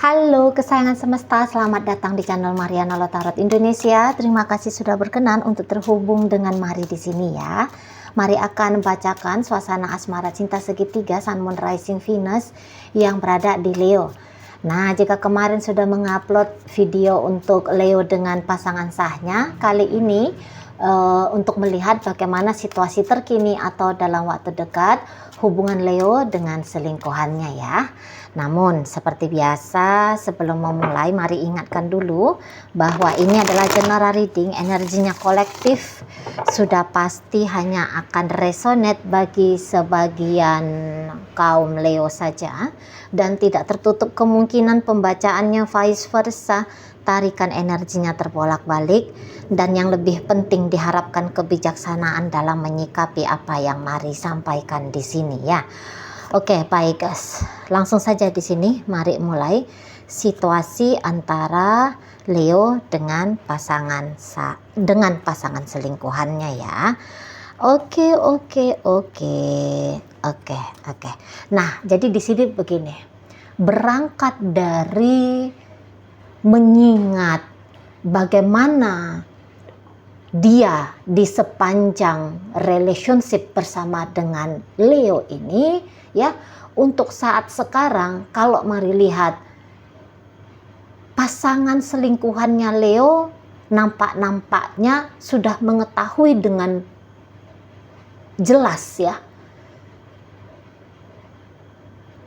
Halo kesayangan semesta, selamat datang di channel Mariana Lotarot Indonesia. Terima kasih sudah berkenan untuk terhubung dengan Mari di sini ya. Mari akan bacakan suasana asmara cinta segitiga Sun Moon Rising Venus yang berada di Leo. Nah, jika kemarin sudah mengupload video untuk Leo dengan pasangan sahnya, kali ini untuk melihat bagaimana situasi terkini atau dalam waktu dekat hubungan Leo dengan selingkuhannya ya. Namun seperti biasa sebelum memulai mari ingatkan dulu bahwa ini adalah general reading, energinya kolektif, sudah pasti hanya akan resonate bagi sebagian kaum Leo saja dan tidak tertutup kemungkinan pembacaannya vice versa, tarikan energinya terbolak-balik, dan yang lebih penting diharapkan kebijaksanaan dalam menyikapi apa yang Mari sampaikan di sini ya. Oke, baik guys. Langsung saja di sini mari mulai situasi antara Leo dengan pasangan selingkuhannya ya. Oke. Nah, jadi di sini begini. Berangkat dari mengingat bagaimana dia di sepanjang relationship bersama dengan Leo ini ya, untuk saat sekarang kalau mari lihat pasangan selingkuhannya Leo nampaknya sudah mengetahui dengan jelas ya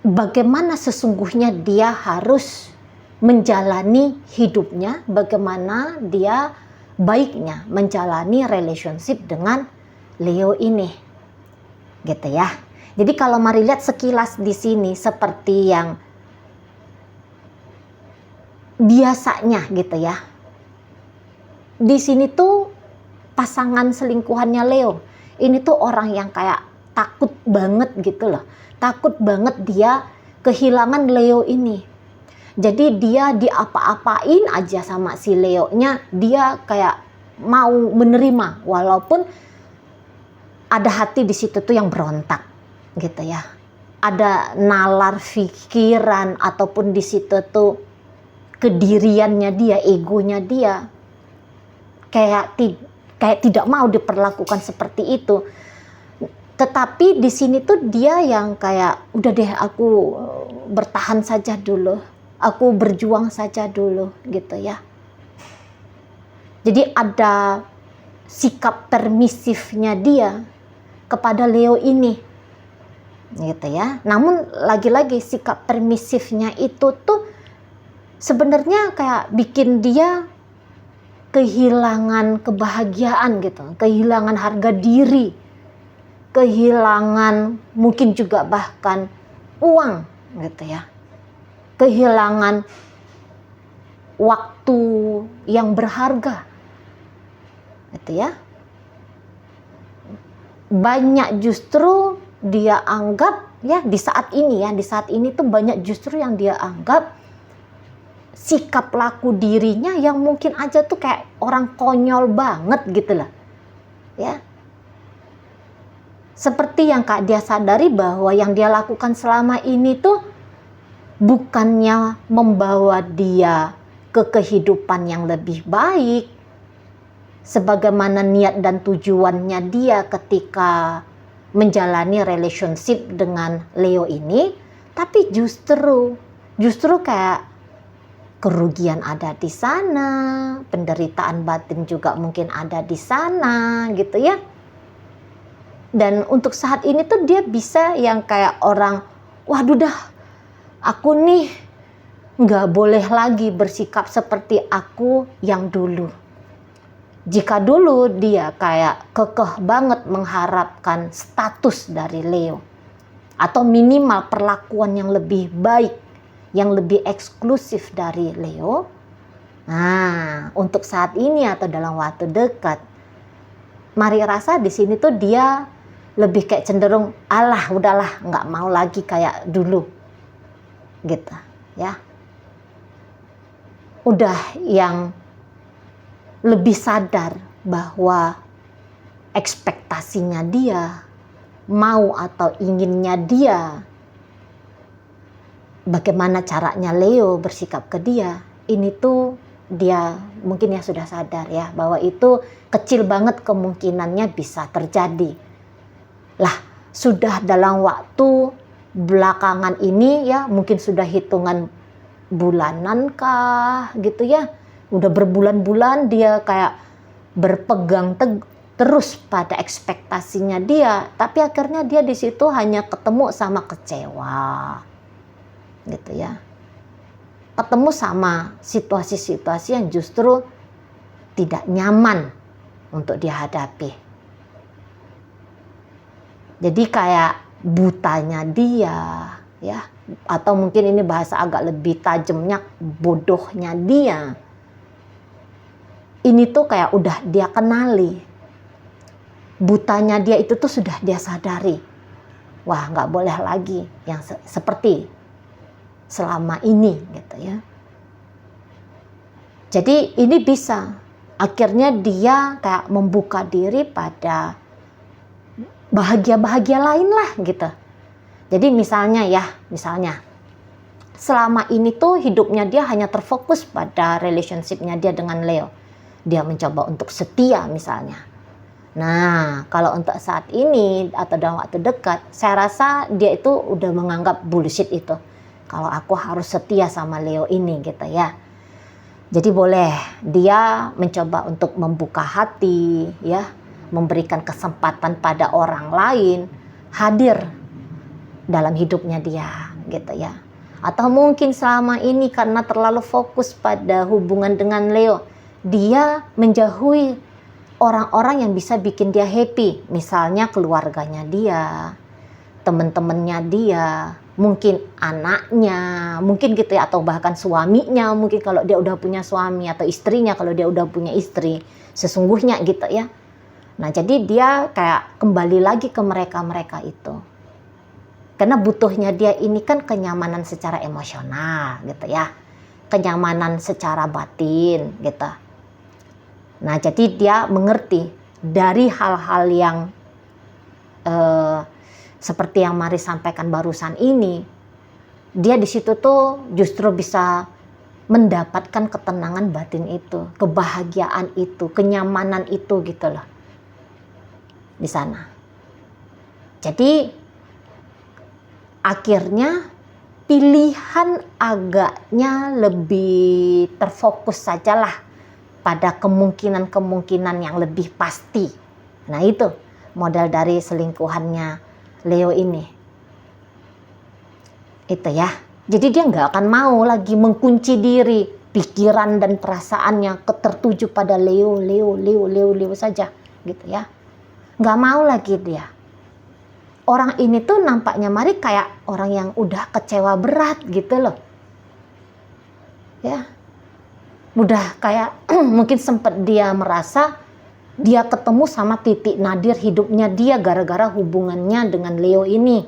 bagaimana sesungguhnya dia harus menjalani hidupnya, bagaimana dia baiknya menjalani relationship dengan Leo ini, gitu ya. Jadi kalau mari lihat sekilas di sini seperti yang biasanya gitu ya. Di sini tuh pasangan selingkuhannya Leo ini tuh orang yang kayak takut banget gitu loh, takut banget dia kehilangan Leo ini. Jadi dia diapa-apain aja sama si Leo-nya, dia kayak mau menerima walaupun ada hati di situ tuh yang berontak gitu ya. Ada nalar pikiran ataupun di situ tuh kediriannya dia, egonya dia kayak tidak mau diperlakukan seperti itu. Tetapi di sini tuh dia yang kayak udah deh aku bertahan saja dulu. Aku berjuang saja dulu gitu ya. Jadi ada sikap permisifnya dia kepada Leo ini gitu ya. Namun lagi-lagi sikap permisifnya itu tuh sebenarnya kayak bikin dia kehilangan kebahagiaan gitu, kehilangan harga diri, kehilangan mungkin juga bahkan uang gitu ya. Kehilangan waktu yang berharga gitu ya. Banyak justru dia anggap ya di saat ini tuh banyak justru yang dia anggap sikap laku dirinya yang mungkin aja tuh kayak orang konyol banget gitu lah ya. Seperti yang Kak dia sadari bahwa yang dia lakukan selama ini tuh bukannya membawa dia ke kehidupan yang lebih baik sebagaimana niat dan tujuannya dia ketika menjalani relationship dengan Leo ini, tapi justru kayak kerugian ada di sana, penderitaan batin juga mungkin ada di sana gitu ya. Dan untuk saat ini tuh dia bisa yang kayak orang, waduh dah, aku nih nggak boleh lagi bersikap seperti aku yang dulu. Jika dulu dia kayak kekeh banget mengharapkan status dari Leo atau minimal perlakuan yang lebih baik, yang lebih eksklusif dari Leo. Nah, untuk saat ini atau dalam waktu dekat, mari rasa di sini tuh dia lebih kayak cenderung, alah udahlah nggak mau lagi kayak dulu gitu ya. Udah yang lebih sadar bahwa ekspektasinya dia, mau atau inginnya dia bagaimana caranya Leo bersikap ke dia, ini tuh dia mungkin ya sudah sadar ya bahwa itu kecil banget kemungkinannya bisa terjadi. Lah, sudah dalam waktu belakangan ini ya, mungkin sudah hitungan bulanan kah gitu ya. Udah berbulan-bulan dia kayak berpegang terus pada ekspektasinya dia, tapi akhirnya dia di situ hanya ketemu sama kecewa. Gitu ya. Ketemu sama situasi-situasi yang justru tidak nyaman untuk dihadapi. Jadi kayak butanya dia ya, atau mungkin ini bahasa agak lebih tajamnya, bodohnya dia. Ini tuh kayak udah dia kenali. Butanya dia itu tuh sudah dia sadari. Wah, nggak boleh lagi yang seperti selama ini gitu ya. Jadi ini bisa akhirnya dia kayak membuka diri pada bahagia-bahagia lain lah gitu. Jadi misalnya selama ini tuh hidupnya dia hanya terfokus pada relationship-nya dia dengan Leo. Dia mencoba untuk setia misalnya. Nah, kalau untuk saat ini atau dalam waktu dekat, saya rasa dia itu udah menganggap bullshit itu. Kalau aku harus setia sama Leo ini gitu ya. Jadi boleh dia mencoba untuk membuka hati ya, memberikan kesempatan pada orang lain hadir dalam hidupnya dia gitu ya. Atau mungkin selama ini karena terlalu fokus pada hubungan dengan Leo, dia menjauhi orang-orang yang bisa bikin dia happy. Misalnya keluarganya dia, teman-temannya dia, mungkin anaknya, mungkin gitu ya, atau bahkan suaminya, mungkin kalau dia udah punya suami, atau istrinya kalau dia udah punya istri sesungguhnya gitu ya. Nah, jadi dia kayak kembali lagi ke mereka-mereka itu. Karena butuhnya dia ini kan kenyamanan secara emosional gitu ya. Kenyamanan secara batin gitu. Nah, jadi dia mengerti dari hal-hal yang seperti yang Mari sampaikan barusan ini, dia di situ tuh justru bisa mendapatkan ketenangan batin itu, kebahagiaan itu, kenyamanan itu gitu loh di sana. Jadi akhirnya pilihan agaknya lebih terfokus sajalah pada kemungkinan-kemungkinan yang lebih pasti. Nah, itu model dari selingkuhannya Leo ini. Itu ya. Jadi dia nggak akan mau lagi mengunci diri, pikiran dan perasaannya tertuju pada Leo saja gitu ya. Nggak mau lagi dia. Orang ini tuh nampaknya Mari kayak orang yang udah kecewa berat gitu loh. Ya. Udah kayak mungkin sempat dia merasa dia ketemu sama titik nadir hidupnya dia gara-gara hubungannya dengan Leo ini.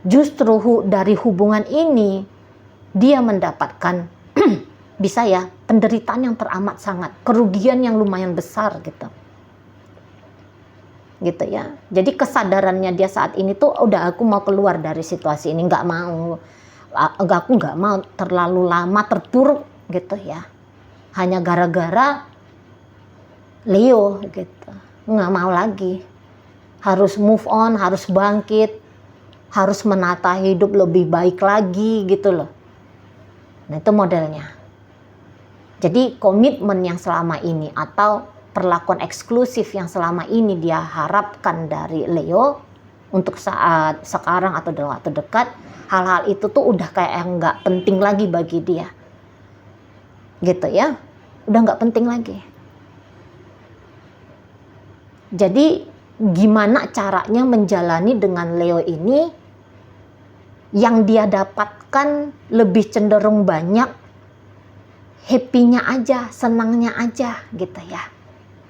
Justru dari hubungan ini dia mendapatkan bisa ya penderitaan yang teramat sangat, kerugian yang lumayan besar gitu. Gitu ya. Jadi kesadarannya dia saat ini tuh udah, aku mau keluar dari situasi ini, aku nggak mau terlalu lama terpuruk gitu ya. Hanya gara-gara Leo gitu, nggak mau lagi, harus move on, harus bangkit, harus menata hidup lebih baik lagi gitu loh. Nah, itu modelnya. Jadi komitmen yang selama ini atau perlakuan eksklusif yang selama ini dia harapkan dari Leo untuk saat sekarang atau dalam waktu dekat, hal-hal itu tuh udah kayak yang nggak penting lagi bagi dia, gitu ya, udah nggak penting lagi. Jadi gimana caranya menjalani dengan Leo ini yang dia dapatkan lebih cenderung banyak happy-nya aja, senangnya aja gitu ya.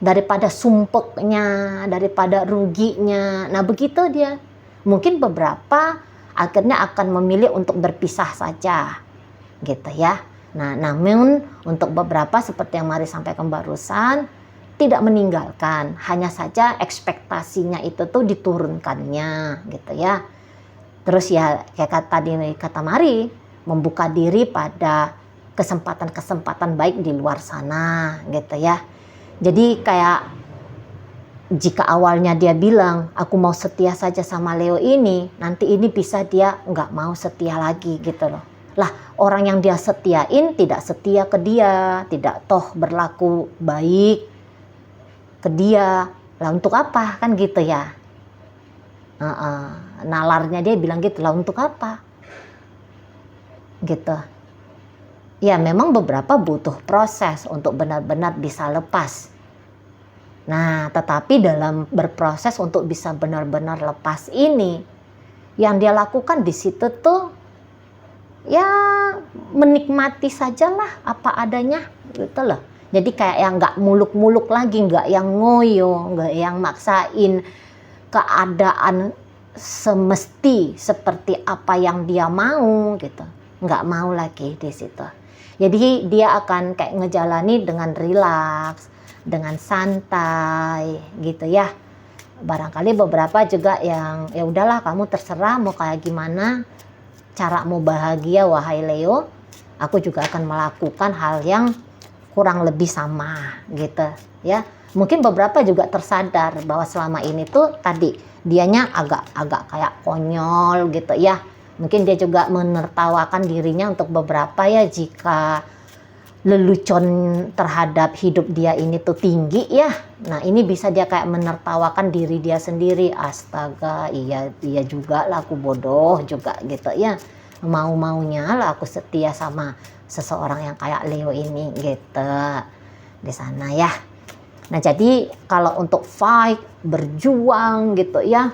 Daripada sumpeknya, daripada ruginya. Nah, begitu dia. Mungkin beberapa akhirnya akan memilih untuk berpisah saja gitu ya. Nah, namun untuk beberapa seperti yang Mari sampaikan barusan, tidak meninggalkan, hanya saja ekspektasinya itu tuh diturunkannya gitu ya. Terus ya kayak kata Mari, membuka diri pada kesempatan-kesempatan baik di luar sana gitu ya. Jadi kayak jika awalnya dia bilang aku mau setia saja sama Leo ini, nanti ini bisa dia nggak mau setia lagi gitu loh. Lah orang yang dia setiain tidak setia ke dia, tidak toh berlaku baik ke dia. Lah untuk apa kan gitu ya. Nalarnya dia bilang gitu, lah untuk apa gitu. Ya memang beberapa butuh proses untuk benar-benar bisa lepas. Nah, tetapi dalam berproses untuk bisa benar-benar lepas ini, yang dia lakukan di situ tuh ya menikmati sajalah apa adanya gitu loh. Jadi kayak yang nggak muluk-muluk lagi, nggak yang ngoyo, nggak yang maksain keadaan semesti seperti apa yang dia mau gitu. Nggak mau lagi di situ. Jadi dia akan kayak ngejalani dengan rilaks, dengan santai gitu ya. Barangkali beberapa juga yang ya udahlah kamu terserah mau kayak gimana caramu bahagia wahai Leo. Aku juga akan melakukan hal yang kurang lebih sama gitu ya. Mungkin beberapa juga tersadar bahwa selama ini tuh tadi dianya agak kayak konyol gitu ya. Mungkin dia juga menertawakan dirinya untuk beberapa ya jika lelucon terhadap hidup dia ini tuh tinggi ya. Nah ini bisa dia kayak menertawakan diri dia sendiri. Astaga, iya juga lah aku bodoh juga gitu ya. Mau-maunya lah aku setia sama seseorang yang kayak Leo ini gitu. Di sana ya. Nah jadi kalau untuk fight, berjuang gitu ya.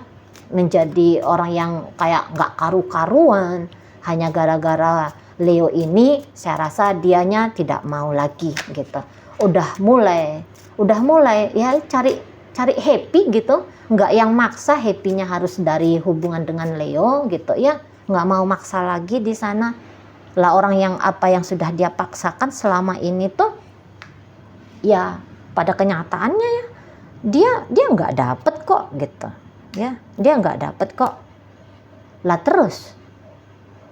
Menjadi orang yang kayak nggak karu-karuan. Hanya gara-gara Leo ini saya rasa dianya tidak mau lagi gitu. Udah mulai ya cari happy gitu, nggak yang maksa happynya harus dari hubungan dengan Leo gitu ya, nggak mau maksa lagi di sana. Lah orang yang apa yang sudah dia paksakan selama ini tuh ya pada kenyataannya ya dia nggak dapet kok gitu ya, dia nggak dapet kok. Lah terus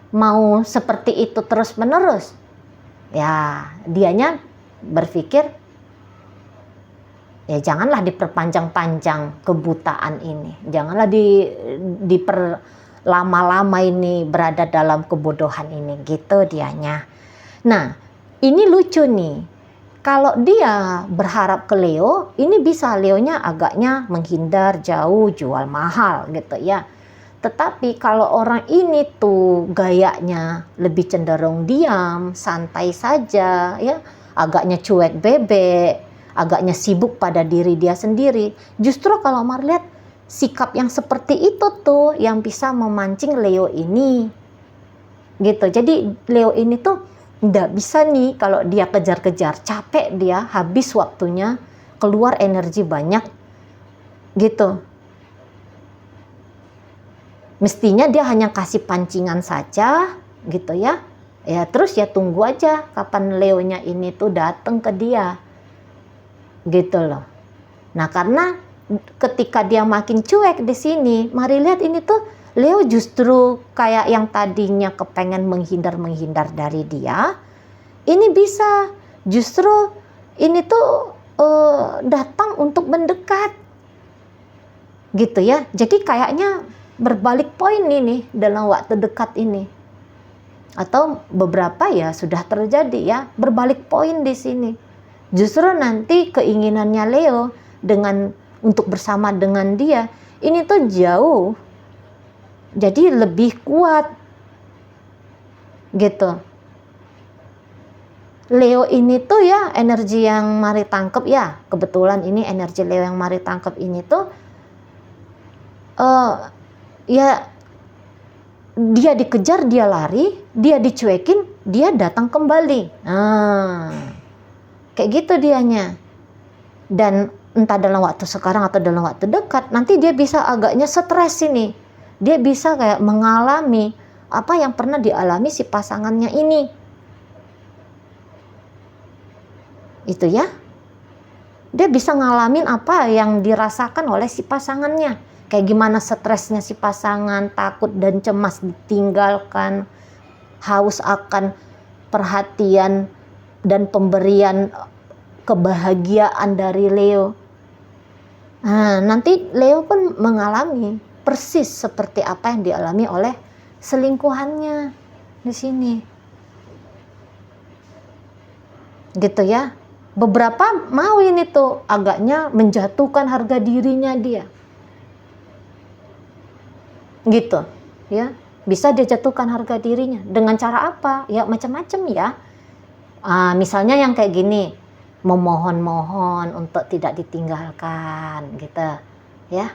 mau seperti itu terus menerus ya dianya berpikir ya janganlah diperpanjang-panjang kebutaan ini, janganlah diperlama-lama ini berada dalam kebodohan ini gitu dianya. Nah ini lucu nih, kalau dia berharap ke Leo ini bisa Leonya agaknya menghindar jauh, jual mahal gitu ya. Tetapi kalau orang ini tuh gayanya lebih cenderung diam, santai saja ya, agaknya cuek bebek, agaknya sibuk pada diri dia sendiri. Justru kalau Mar lihat sikap yang seperti itu tuh yang bisa memancing Leo ini. Gitu. Jadi Leo ini tuh nggak bisa nih kalau dia kejar-kejar, capek dia, habis waktunya, keluar energi banyak gitu. Mestinya dia hanya kasih pancingan saja gitu ya. Ya terus ya tunggu aja kapan Leonya ini tuh datang ke dia. Gitu loh. Nah, karena ketika dia makin cuek di sini, mari lihat ini tuh Leo justru kayak yang tadinya kepengen menghindar dari dia. Ini bisa justru ini tuh datang untuk mendekat. Gitu ya. Jadi kayaknya berbalik poin ini dalam waktu dekat ini, atau beberapa ya sudah terjadi ya berbalik poin di sini. Justru nanti keinginannya Leo dengan untuk bersama dengan dia ini tuh jauh, jadi lebih kuat gitu. Leo ini tuh ya energi yang Mari tangkep ya, kebetulan ini energi Leo yang Mari tangkep ini tuh ya dia dikejar, dia lari, dia dicuekin, dia datang kembali. Kayak gitu dianya. Dan entah dalam waktu sekarang atau dalam waktu dekat, nanti dia bisa agaknya stres ini. Dia bisa kayak mengalami apa yang pernah dialami si pasangannya ini. Itu ya. Dia bisa ngalamin apa yang dirasakan oleh si pasangannya. Kayak gimana stresnya si pasangan, takut dan cemas ditinggalkan, haus akan perhatian dan pemberian kebahagiaan dari Leo. Nah, nanti Leo pun mengalami persis seperti apa yang dialami oleh selingkuhannya di sini. Gitu ya. Beberapa mau ini tuh agaknya menjatuhkan harga dirinya dia. Gitu, ya. Bisa dia jatuhkan harga dirinya dengan cara apa? Ya macam-macam ya. Misalnya yang kayak gini, memohon-mohon untuk tidak ditinggalkan, gitu, ya.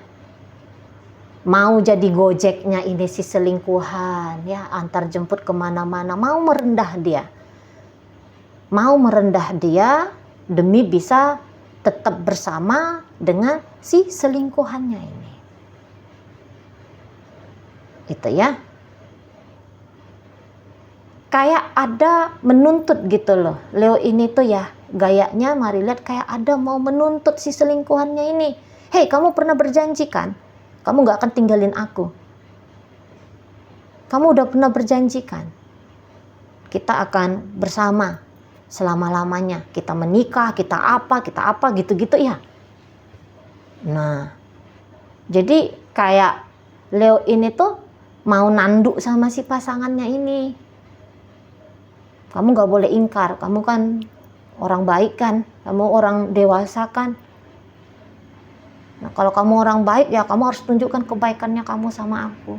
Mau jadi gojeknya ini si selingkuhan, ya, antar jemput kemana-mana, mau merendah dia demi bisa tetap bersama dengan si selingkuhannya ini. Itu ya. Kayak ada menuntut gitu loh. Leo ini tuh ya gayanya, mari lihat, kayak ada mau menuntut si selingkuhannya ini. Hei, kamu pernah berjanji kan? Kamu gak akan tinggalin aku. Kamu udah pernah berjanji kan? Kita akan bersama selama-lamanya. Kita menikah, kita apa gitu-gitu ya. Nah, jadi kayak Leo ini tuh mau nanduk sama si pasangannya ini. Kamu gak boleh ingkar, kamu kan orang baik kan, kamu orang dewasa kan. Nah, kalau kamu orang baik ya kamu harus tunjukkan kebaikannya kamu sama aku.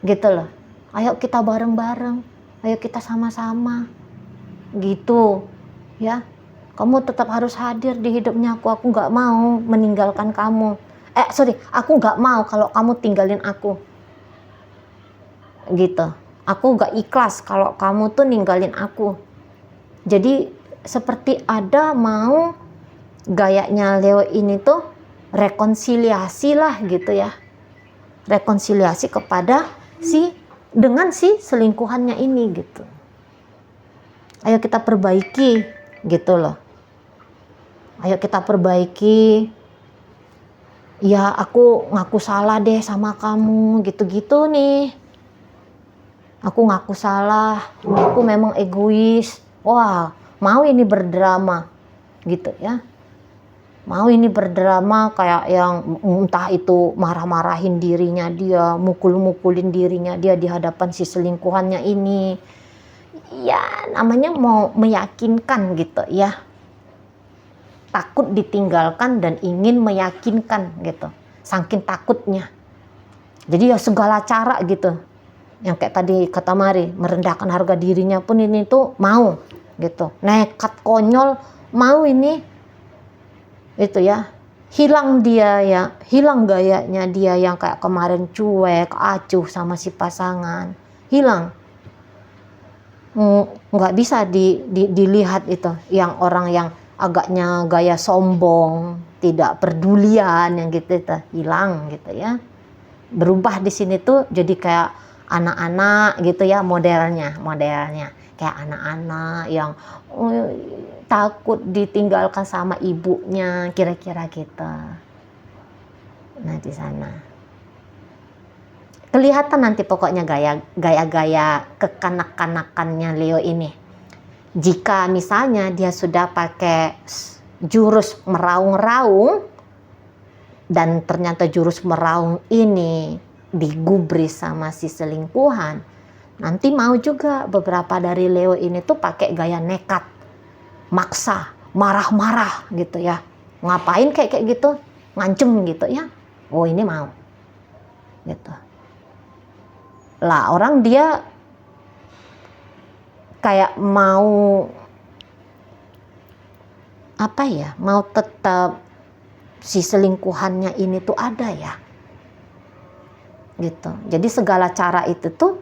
Gitu loh. Ayo kita bareng-bareng, ayo kita sama-sama. Gitu ya. Kamu tetap harus hadir di hidupnya aku gak mau meninggalkan kamu. Aku gak mau kalau kamu tinggalin aku. Gitu. Aku gak ikhlas kalau kamu tuh ninggalin aku. Jadi seperti ada mau gayanya Leo ini tuh rekonsiliasi lah gitu ya. Rekonsiliasi kepada dengan si selingkuhannya ini gitu. Ayo kita perbaiki gitu loh. Ayo kita perbaiki. Ya aku ngaku salah deh sama kamu gitu-gitu nih. Aku ngaku salah, aku memang egois. Wah, mau ini berdrama gitu ya. Mau ini berdrama kayak yang entah itu marah-marahin dirinya dia, mukul-mukulin dirinya dia di hadapan si selingkuhannya ini. Ya, namanya mau meyakinkan gitu ya. Takut ditinggalkan dan ingin meyakinkan gitu. Saking takutnya. Jadi ya segala cara gitu. Yang kayak tadi kata Mari, merendahkan harga dirinya pun ini tuh mau gitu. Nekat, konyol, mau ini itu ya. Hilang gayanya dia yang kayak kemarin cuek, acuh sama si pasangan. Hilang. Nggak bisa dilihat itu yang orang yang agaknya gaya sombong, tidak pedulian yang gitu itu hilang gitu ya. Berubah di sini tuh jadi kayak anak-anak gitu ya, modelnya kayak anak-anak yang takut ditinggalkan sama ibunya, kira-kira gitu. Nah, di sana kelihatan nanti pokoknya gaya-gaya kekanak-kanakannya Leo ini. Jika misalnya dia sudah pakai jurus meraung-raung dan ternyata jurus meraung ini digubris sama si selingkuhan, nanti mau juga beberapa dari Leo ini tuh pakai gaya nekat, maksa, marah-marah gitu ya. Ngapain kayak gitu, ngancem gitu ya. Oh, ini mau gitu lah. Orang dia kayak mau apa ya, mau tetap si selingkuhannya ini tuh ada ya gitu. Jadi segala cara itu tuh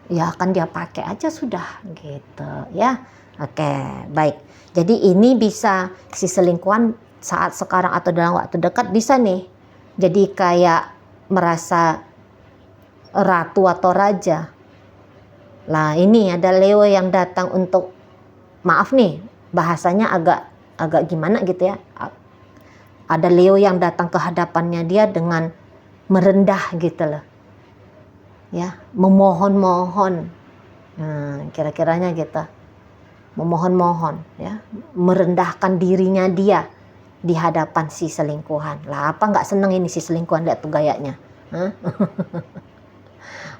ya akan dia pakai aja sudah gitu ya. Oke, baik. Jadi ini bisa si selingkuhan saat sekarang atau dalam waktu dekat bisa nih jadi kayak merasa ratu atau raja. Lah ini ada Leo yang datang untuk, maaf nih bahasanya agak gimana gitu ya, Ada Leo yang datang ke hadapannya dia dengan merendah gitu loh. Ya, memohon-mohon. Nah, kira-kiranya gitu. Memohon-mohon ya, merendahkan dirinya dia di hadapan si selingkuhan. Lah apa nggak seneng ini si selingkuhan, lihat tuh gayanya. Hah?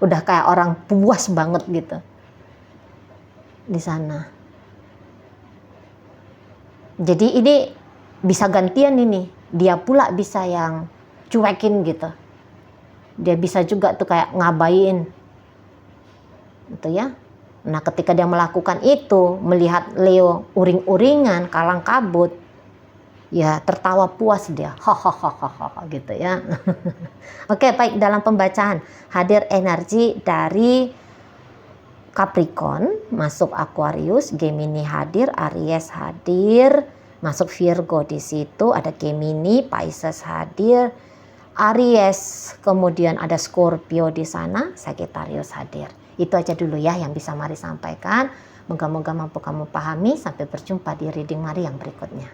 Udah kayak orang puas banget gitu di sana. Jadi ini bisa gantian ini. Dia pula bisa yang cuekin gitu. Dia bisa juga tuh kayak ngabain. Gitu ya. Nah, ketika dia melakukan itu, melihat Leo uring-uringan, kalang kabut, ya tertawa puas dia. Hahaha gitu ya. Oke, baik, dalam pembacaan hadir energi dari Capricorn, masuk Aquarius, Gemini hadir, Aries hadir, masuk Virgo di situ, ada Gemini, Pisces hadir, Aries, kemudian ada Scorpio di sana, Sagittarius hadir. Itu aja dulu ya yang bisa Mari sampaikan. Moga-moga mampu kamu pahami. Sampai berjumpa di reading Mari yang berikutnya.